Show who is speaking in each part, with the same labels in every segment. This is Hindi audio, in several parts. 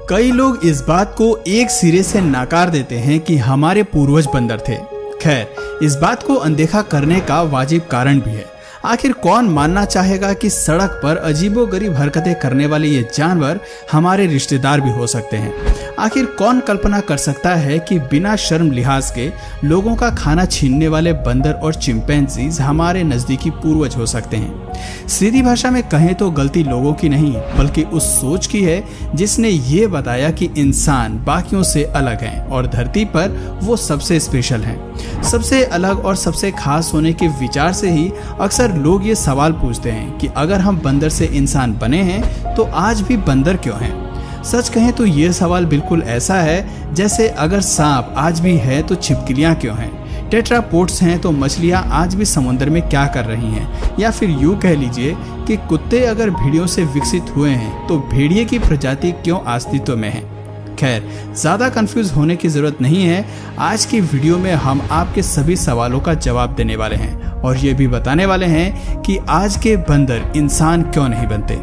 Speaker 1: कई लोग इस बात को एक सिरे से नकार देते हैं कि हमारे पूर्वज बंदर थे। खैर, इस बात को अनदेखा करने का वाजिब कारण भी है। आखिर कौन मानना चाहेगा कि सड़क पर अजीबोगरीब हरकतें करने वाले ये जानवर हमारे रिश्तेदार भी हो सकते हैं। आखिर कौन कल्पना कर सकता है कि बिना शर्म लिहाज के लोगों का खाना छीनने वाले बंदर और चिंपैंजीज हमारे नजदीकी पूर्वज हो सकते हैं। सीधी भाषा में कहें तो गलती लोगों की नहीं बल्कि उस सोच की है जिसने ये बताया कि इंसान बाकियों से अलग हैं और धरती पर वो सबसे स्पेशल हैं। सबसे अलग और सबसे खास होने के विचार से ही अक्सर लोग ये सवाल पूछते हैं कि अगर हम बंदर से इंसान बने हैं तो आज भी बंदर क्यों हैं। सच कहें तो ये सवाल बिल्कुल ऐसा है जैसे अगर सांप आज भी है तो छिपकलियां क्यों हैं, टेट्रापोड्स हैं तो मछलियां आज भी समुद्र में क्या कर रही हैं, या फिर यूं कह लीजिए कि कुत्ते अगर भेड़ियों से विकसित हुए हैं तो भेड़िए की प्रजाति क्यों अस्तित्व में है। खैर, ज़्यादा कंफ्यूज होने की ज़रूरत नहीं है। आज की वीडियो में हम आपके सभी सवालों का जवाब देने वाले हैं और ये भी बताने वाले हैं कि आज के बंदर इंसान क्यों नहीं बनते।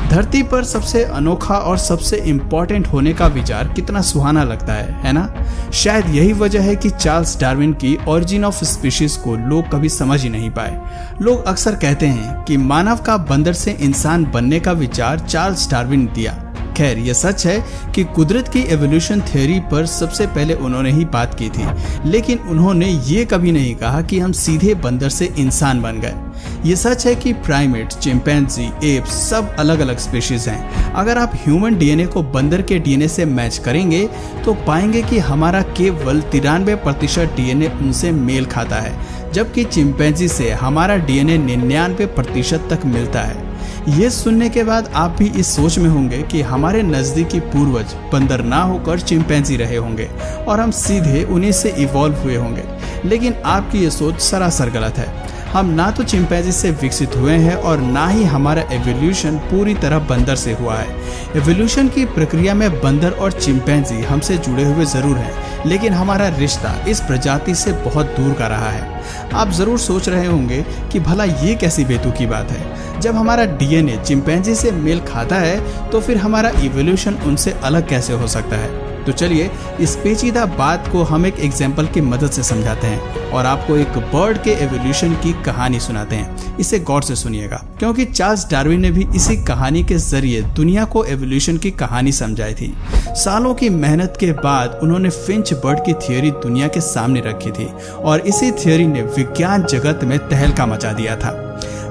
Speaker 1: धरती पर सबसे अनोखा और सबसे इम्पोर्टेंट होने का विचार कितना सुहाना लगता है ना। शायद यही वजह है कि चार्ल्स डार्विन की ओरिजिन ऑफ स्पीशीज को लोग कभी समझ ही नहीं पाए। लोग अक्सर कहते हैं कि मानव का बंदर से इंसान बनने का विचार चार्ल्स डार्विन ने दिया। खैर, ये सच है कि कुदरत की एवोल्यूशन थ्योरी पर सबसे पहले उन्होंने ही बात की थी, लेकिन उन्होंने ये कभी नहीं कहा कि हम सीधे बंदर से इंसान बन गए। ये सच है कि प्राइमेट, चिंपैंजी, एप्स सब अलग अलग स्पीशीज हैं। अगर आप ह्यूमन डीएनए को बंदर के डीएनए से मैच करेंगे तो पाएंगे कि हमारा केवल 93% डीएनए उनसे मेल खाता है, जबकि चिंपैंजी से हमारा डीएनए 99% तक मिलता है। ये सुनने के बाद आप भी इस सोच में होंगे कि हमारे नजदीकी पूर्वज बंदर ना होकर चिंपैंजी रहे होंगे और हम सीधे उन्हीं से इवॉल्व हुए होंगे, लेकिन आपकी ये सोच सरासर गलत है। हम ना तो चिंपैंजी से विकसित हुए हैं और ना ही हमारा एवोल्यूशन पूरी तरह बंदर से हुआ है। एवोल्यूशन की प्रक्रिया में बंदर और चिंपैंजी हमसे जुड़े हुए जरूर हैं, लेकिन हमारा रिश्ता इस प्रजाति से बहुत दूर का रहा है। आप जरूर सोच रहे होंगे कि भला ये कैसी बेतुकी बात है। जब हमारा डीएनए चिंपैंजी से मेल खाता है तो फिर हमारा इवोल्यूशन उनसे अलग कैसे हो सकता है। तो चलिए इस पेचीदा बात को हम एक एग्जाम्पल की मदद से समझाते हैं और आपको एक बर्ड के एवोल्यूशन की कहानी सुनाते हैं। इसे गौर से सुनिएगा, क्योंकि चार्ल्स डार्विन ने भी इसी कहानी के जरिए दुनिया को एवोल्यूशन की कहानी समझाई थी। सालों की मेहनत के बाद उन्होंने फिंच बर्ड की थियोरी दुनिया के सामने रखी थी और इसी थियोरी ने विज्ञान जगत में तहलका मचा दिया था।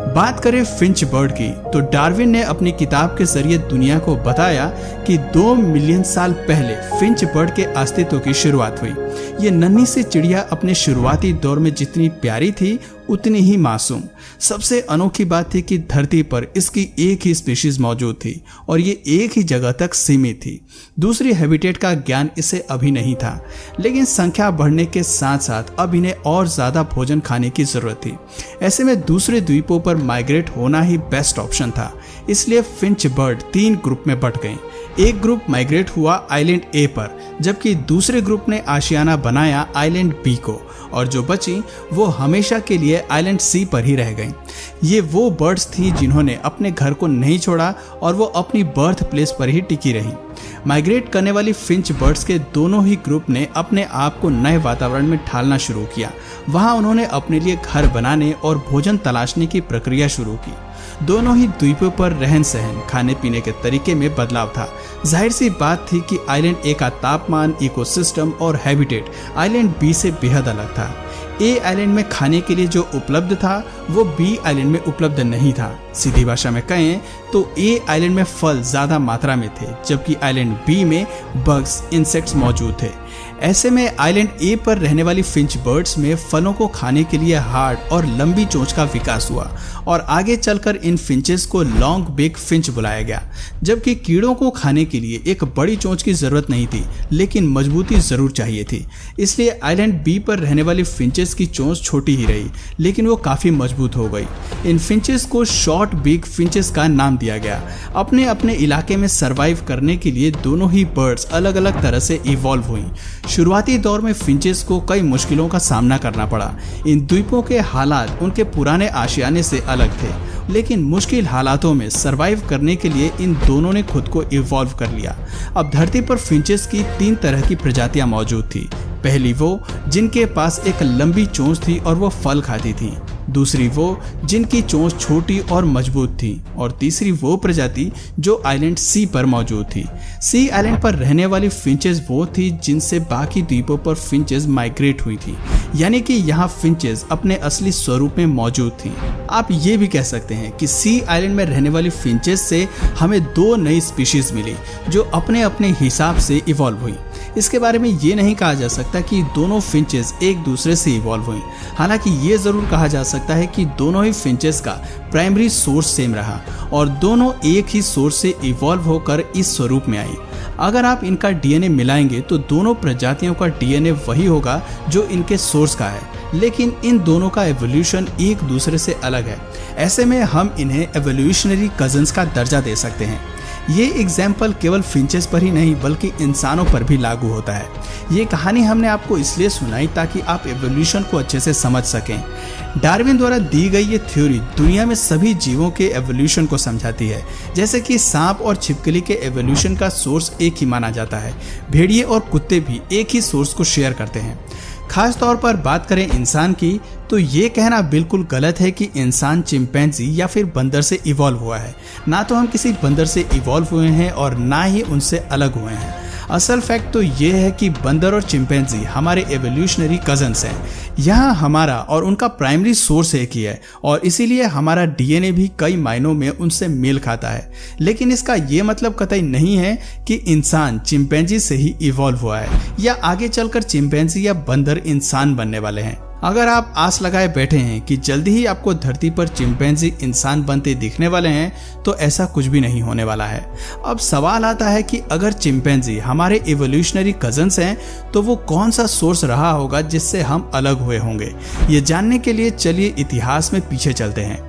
Speaker 1: बात करें फिंच बर्ड की तो डार्विन ने अपनी किताब के जरिए दुनिया को बताया कि 2 मिलियन साल पहले फिंच बर्ड के अस्तित्व की शुरुआत हुई। ये नन्ही सी चिड़िया अपने शुरुआती दौर में जितनी प्यारी थी उतनी ही मासूम। सबसे अनोखी बात थी कि धरती पर इसकी एक ही स्पीशीज मौजूद थी और ये एक ही जगह तक सीमित थी। दूसरी हैबिटेट का ज्ञान इसे अभी नहीं था, लेकिन संख्या बढ़ने के साथ साथ अब इन्हें और ज्यादा भोजन खाने की जरूरत थी। ऐसे में दूसरे द्वीपों पर माइग्रेट होना ही बेस्ट ऑप्शन था। इसलिए फिंच बर्ड 3 ग्रुप में बंट गई। एक ग्रुप माइग्रेट हुआ आइलैंड ए पर, जबकि दूसरे ग्रुप ने आशियाना बनाया आइलैंड बी को, और जो बची वो हमेशा के लिए आइलैंड सी पर ही रह गईं। ये वो बर्ड्स थी जिन्होंने अपने घर को नहीं छोड़ा और वो अपनी बर्थ प्लेस पर ही टिकी रही। माइग्रेट करने वाली फिंच बर्ड्स के दोनों ही ग्रुप ने अपने आप को नए वातावरण में ढालना शुरू किया। वहां उन्होंने अपने लिए घर बनाने और भोजन तलाशने की प्रक्रिया शुरू की। दोनों ही द्वीपों पर रहन सहन, खाने पीने के तरीके में बदलाव था। जाहिर सी बात थी कि आइलैंड ए का तापमान, इकोसिस्टम और हैबिटेट आइलैंड बी से बेहद अलग था। ए आइलैंड में खाने के लिए जो उपलब्ध था वो बी आइलैंड में उपलब्ध नहीं था। सीधी भाषा में कहें तो ए आइलैंड में फल ज्यादा मात्रा में थे, जबकि आइलैंड बी में बग्स, इंसेक्ट्स मौजूद थे। ऐसे में आइलैंड ए पर रहने वाली फिंच बर्ड्स में फलों को खाने के लिए हार्ड और लंबी चोंच का विकास हुआ और आगे चलकर इन फिंचेस को लॉन्ग बिक फिंच बुलाया गया। जबकि कीड़ों को खाने के लिए एक बड़ी चोंच की जरूरत नहीं थी, लेकिन मजबूती जरूर चाहिए थी। इसलिए आइलैंड बी पर रहने वाली फिंचेस की चोंच छोटी ही रही, लेकिन वो काफी मजबूत हो गई। इन फिंचेस को शॉर्ट बिक फिंचेस का नाम दिया गया। अपने अपने इलाके में सरवाइव करने के लिए दोनों ही बर्ड्स अलग अलग तरह से इवॉल्व हुई। शुरुआती दौर में फिंचेस को कई मुश्किलों का सामना करना पड़ा। इन द्वीपों के हालात उनके पुराने आशियाने से अलग थे। लेकिन मुश्किल हालातों में सरवाइव करने के लिए इन दोनों ने खुद को इवॉल्व कर लिया। अब धरती पर फिंचेस की 3 तरह की प्रजातियां मौजूद थी। पहली वो जिनके पास एक लंबी चोंच थी और वो फल खाती थी, दूसरी वो जिनकी चोंच छोटी और मजबूत थी, और तीसरी वो प्रजाति जो आइलैंड सी पर मौजूद थी। सी आइलैंड पर रहने वाली फिंचेस वो थी जिनसे बाकी द्वीपों पर फिंचेस माइग्रेट हुई थी, यानी कि यहाँ फिंचेस अपने असली स्वरूप में मौजूद थी। आप ये भी कह सकते हैं कि सी आइलैंड में रहने वाली फिंचेस से हमें 2 नई स्पीशीज मिली जो अपने अपने हिसाब से इवॉल्व हुई। इसके बारे में ये नहीं कहा जा सकता कि दोनों फिंचेस एक दूसरे से इवॉल्व हुई, हालांकि ये जरूर कहा जा सकता है कि दोनों ही फिंचेस का प्राइमरी सोर्स सेम रहा और दोनों एक ही सोर्स से इवॉल्व होकर इस स्वरूप में आई। अगर आप इनका डीएनए मिलाएंगे तो दोनों प्रजातियों का डीएनए वही होगा जो इनके सोर्स का है, लेकिन इन दोनों का एवोल्यूशन एक दूसरे से अलग है। ऐसे में हम इन्हें एवोल्यूशनरी कजन्स का दर्जा दे सकते हैं। ये एग्जाम्पल केवल फिंचेस पर ही नहीं बल्कि इंसानों पर भी लागू होता है। ये कहानी हमने आपको इसलिए सुनाई ताकि आप एवोल्यूशन को अच्छे से समझ सकें। डार्विन द्वारा दी गई ये थ्योरी दुनिया में सभी जीवों के एवोल्यूशन को समझाती है। जैसे कि सांप और छिपकली के एवोल्यूशन का सोर्स एक ही माना जाता है, भेड़िए और कुत्ते भी एक ही सोर्स को शेयर करते हैं। खास तौर पर बात करें इंसान की तो ये कहना बिल्कुल गलत है कि इंसान चिंपैंजी या फिर बंदर से इवॉल्व हुआ है। ना तो हम किसी बंदर से इवॉल्व हुए हैं और ना ही उनसे अलग हुए हैं। असल फैक्ट तो ये है कि बंदर और चिंपैंजी हमारे एवोल्यूशनरी कजन्स हैं। यहाँ हमारा और उनका प्राइमरी सोर्स एक ही है और इसीलिए हमारा डीएनए भी कई मायनों में उनसे मेल खाता है। लेकिन इसका ये मतलब कतई नहीं है कि इंसान चिंपैंजी से ही इवॉल्व हुआ है या आगे चलकर चिंपैंजी या बंदर इंसान बनने वाले हैं। अगर आप आस लगाए बैठे हैं कि जल्दी ही आपको धरती पर चिंपैंजी इंसान बनते दिखने वाले हैं, तो ऐसा कुछ भी नहीं होने वाला है। अब सवाल आता है कि अगर चिंपैंजी हमारे इवोल्यूशनरी कजन्स हैं तो वो कौन सा सोर्स रहा होगा जिससे हम अलग हुए होंगे। ये जानने के लिए चलिए इतिहास में पीछे चलते हैं।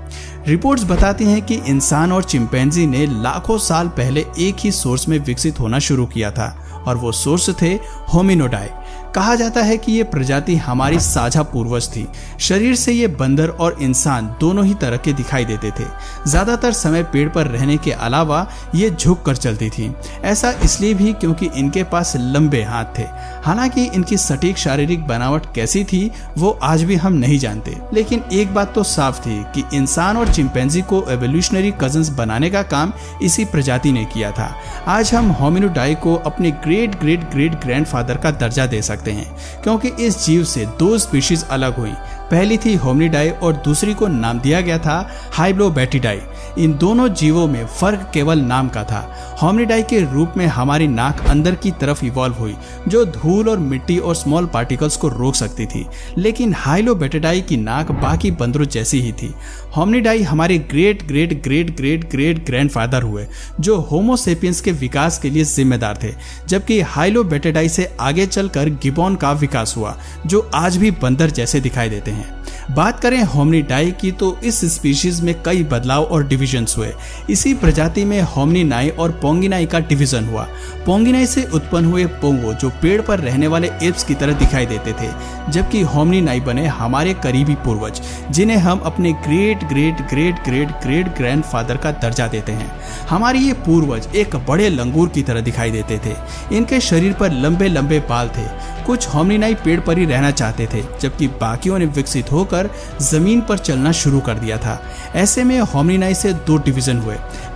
Speaker 1: रिपोर्ट्स बताती हैं कि इंसान और चिंपैंजी ने लाखों साल पहले एक ही सोर्स में विकसित होना शुरू किया था और वो सोर्स थे होमिनिडाई। कहा जाता है कि ये प्रजाति हमारी साझा पूर्वज थी। शरीर से ये बंदर और इंसान दोनों ही तरह के दिखाई देते थे। ज्यादातर समय पेड़ पर रहने के अलावा ये झुक कर चलती थी। ऐसा इसलिए भी क्योंकि इनके पास लंबे हाथ थे। हालांकि इनकी सटीक शारीरिक बनावट कैसी थी वो आज भी हम नहीं जानते, लेकिन एक बात तो साफ थी कि इंसान और चिंपैंजी को एवोल्यूशनरी कजन्स बनाने का काम इसी प्रजाति ने किया था। आज हम होमिनिडाई को अपने ग्रेट ग्रेट ग्रेट ग्रैंडफादर का दर्जा दे सकते हैं क्योंकि इस जीव से 2 स्पीशीज अलग हुई। पहली थी होमिनिडाई और दूसरी को नाम दिया गया था हाइब्लोबैटिडाई। इन दोनों जीवों में फर्क केवल नाम का था। होमिनिडाई के रूप में हमारी नाक अंदर की तरफ इवॉल्व हुई जो धूल और मिट्टी और स्मॉल पार्टिकल्स को रोक सकती थी, लेकिन हाइब्लोबैटिडाई की नाक बाकी बंदरों जैसी ही थी। होमिनिडाई हमारे great great great great great grandfather हुए जो होमो सेपियंस के विकास के लिए जिम्मेदार थे, जबकि हाइब्लोबैटिडाई से आगे चलकर गिबॉन का विकास हुआ जो आज भी बंदर जैसे दिखाई देते हैं। बात करें होमिनिडाई की तो इस स्पीशीज में कई बदलाव और डिविजन्स हुए। इसी प्रजाति में होमिनिनाई और पोंगिनाई का डिवीजन हुआ। पोंगिनाई से उत्पन्न हुए पोंगो जो पेड़ पर रहने वाले एप्स की तरह दिखाई देते थे, जबकि होमिनिनाई बने हमारे करीबी पूर्वज जिन्हें हम अपने great great great great great grandfather का दर्जा देते हैं। हमारे ये पूर्वज एक बड़े लंगूर की तरह दिखाई देते थे। इनके शरीर पर लंबे लंबे बाल थे। कुछ होमिनिनाई पेड़ पर ही रहना चाहते थे, जबकि बाकियों ने विकसित होकर जमीन पर चलना शुरू कर दिया था। ऐसे में होमिनिनाई से 2 डिवीजन हुए।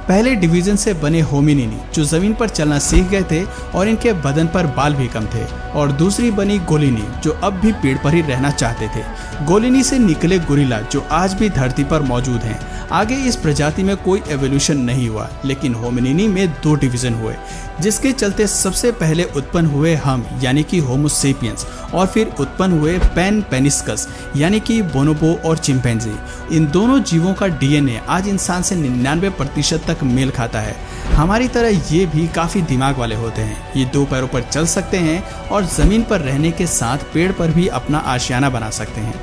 Speaker 1: पहले डिवीजन से बने होमिनिनी जो जमीन पर चलना सीख गए थे और इनके बदन पर बाल भी कम थे, और दूसरी बनी गोलिनी जो अब भी पेड़ पर ही रहना चाहते थे। गोलिनी से निकले गोरिल्ला जो आज भी धरती पर मौजूद हैं। आगे इस प्रजाति में कोई एवोल्यूशन नहीं हुआ, लेकिन होमिनिनी में 2 डिवीजन हुए, जिसके चलते सबसे पहले उत्पन्न हुए हम यानी कि होमो सेपियंस, और फिर उत्पन्न हुए पैन पेनिस्कस यानी कि बोनोबो और चिंपैंजी। इन दोनों जीवों का डीएनए आज इंसान से 99% तक मेल खाता है। हमारी तरह ये भी काफी दिमाग वाले होते हैं। ये 2 पैरों पर चल सकते हैं और जमीन पर रहने के साथ पेड़ पर भी अपना आशियाना बना सकते हैं।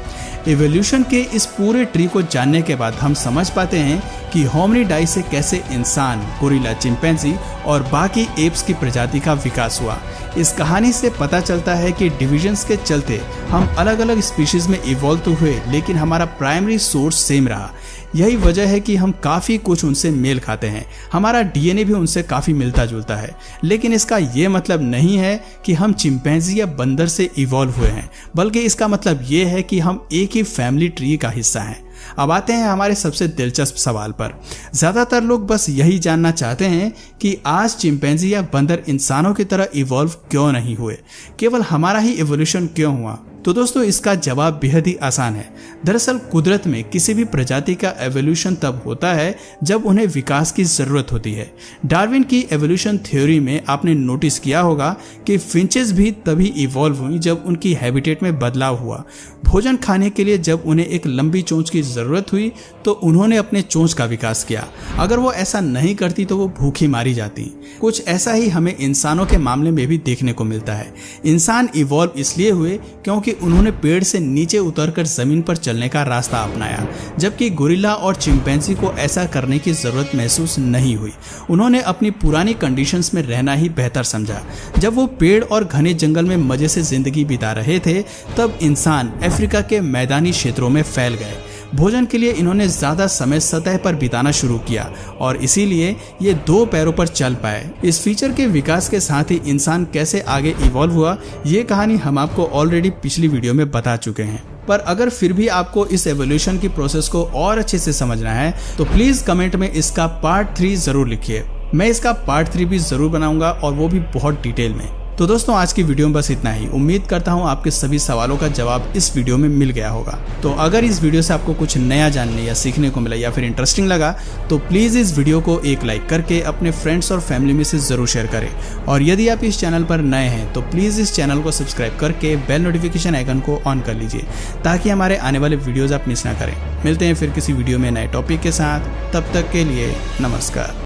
Speaker 1: एवोल्यूशन के इस पूरे ट्री को जानने के बाद हम समझ पाते हैं कि होमिनिडाई से कैसे इंसान, गोरिल्ला, चिंपैंजी और बाकी एप्स की प्रजाति का विकास हुआ। इस कहानी से पता चलता है कि डिविजन्स के चलते हम अलग अलग स्पीशीज में इवॉल्व तो हुए, लेकिन हमारा प्राइमरी सोर्स सेम रहा। यही वजह है कि हम काफ़ी कुछ उनसे मेल खाते हैं, हमारा डीएनए भी उनसे काफ़ी मिलता जुलता है। लेकिन इसका ये मतलब नहीं है कि हम चिंपैंजी या बंदर से इवॉल्व हुए हैं, बल्कि इसका मतलब ये है कि हम एक ही फैमिली ट्री का हिस्सा हैं। अब आते हैं हमारे सबसे दिलचस्प सवाल पर। ज़्यादातर लोग बस यही जानना चाहते हैं कि आज चिंपैंजी या बंदर इंसानों की तरह इवॉल्व क्यों नहीं हुए, केवल हमारा ही इवोल्यूशन क्यों हुआ। तो दोस्तों, इसका जवाब बेहद ही आसान है। दरअसल कुदरत में किसी भी प्रजाति का एवोल्यूशन तब होता है जब उन्हें विकास की जरूरत होती है। डार्विन की एवोल्यूशन थ्योरी में आपने नोटिस किया होगा कि फिंचेस भी तभी इवॉल्व हुई जब उनकी हैबिटेट में बदलाव हुआ। भोजन खाने के लिए जब उन्हें एक लंबी चोंच की जरूरत हुई तो उन्होंने अपने चोंच का विकास किया। अगर वो ऐसा नहीं करती तो वो भूखी मारी जाती। कुछ ऐसा ही हमें इंसानों के मामले में भी देखने को मिलता है। इंसान इवॉल्व इसलिए हुए क्योंकि उन्होंने पेड़ से नीचे उतरकर जमीन पर चलने का रास्ता अपनाया, जबकि गोरिल्ला और चिंपैंजी को ऐसा करने की जरूरत महसूस नहीं हुई। उन्होंने अपनी पुरानी कंडीशंस में रहना ही बेहतर समझा। जब वो पेड़ और घने जंगल में मजे से जिंदगी बिता रहे थे, तब इंसान अफ्रीका के मैदानी क्षेत्रों में फैल गए। भोजन के लिए इन्होंने ज्यादा समय सतह पर बिताना शुरू किया और इसीलिए ये दो पैरों पर चल पाए। इस फीचर के विकास के साथ ही इंसान कैसे आगे इवॉल्व हुआ, ये कहानी हम आपको ऑलरेडी पिछली वीडियो में बता चुके हैं। पर अगर फिर भी आपको इस एवोल्यूशन की प्रोसेस को और अच्छे से समझना है तो प्लीज कमेंट में इसका पार्ट 3 जरूर लिखिए। मैं इसका पार्ट 3 भी जरूर बनाऊंगा और वो भी बहुत डिटेल में। तो दोस्तों, आज की वीडियो में बस इतना ही। उम्मीद करता हूँ आपके सभी सवालों का जवाब इस वीडियो में मिल गया होगा। तो अगर इस वीडियो से आपको कुछ नया जानने या सीखने को मिला या फिर इंटरेस्टिंग लगा तो प्लीज़ इस वीडियो को एक लाइक करके अपने फ्रेंड्स और फैमिली में से ज़रूर शेयर करें। और यदि आप इस चैनल पर नए हैं तो प्लीज़ इस चैनल को सब्सक्राइब करके बेल नोटिफिकेशन आइकन को ऑन कर लीजिए ताकि हमारे आने वाले वीडियोज़ आप मिस ना करें। मिलते हैं फिर किसी वीडियो में नए टॉपिक के साथ। तब तक के लिए नमस्कार।